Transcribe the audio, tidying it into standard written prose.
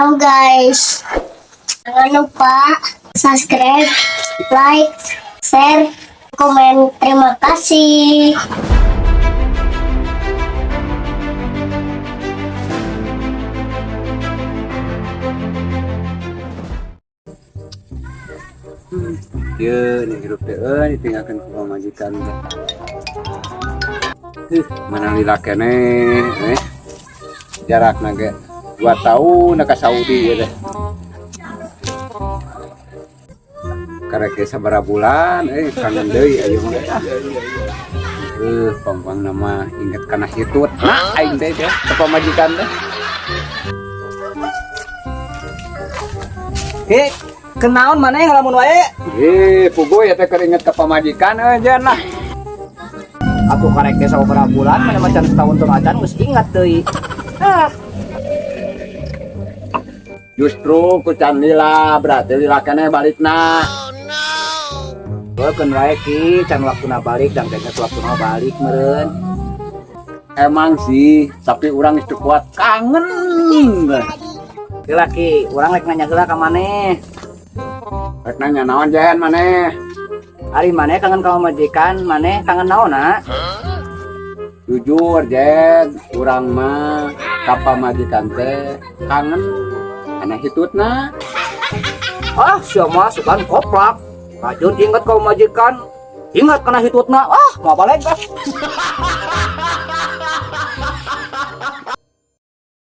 Halo guys, jangan lupa subscribe, like, share, komen. Terima kasih. Ya, nih hidup teh ditinggalkan ke majikan. Mana lilakene jarak nage 2 tahun ke Saudi ya deh. Karek sabaraha bulan kangen deui ayeuna mah. Pangpang nama inget kana hitut. Nah, aing teh ke pamajikan teh. Kenaon mana yang ngelamun wae? Puguh ya teh keur inget ke pamajikan eueuh lah. Atuh karek teh sabaraha bulan mana macan setahun teu macan geus ingat deui. Justru ku can lila berarti lila keneh balikna. Keun wae ki can waktuna balik dan teh waktuna balik meureun. Emang sih, tapi orang itu kuat kangen. Heula ki, urang rek nanya heula ka maneh. Rek nanya naon jen maneh? Ari maneh kangen ka majikan, maneh kangen naonna? Jujur jen, urang mah ka pamajikan teh kangen kana hitutna. Sia mah sugan koplak. Lanjut ingat ka majikan, ingat kana hitutna. Mah balik dah.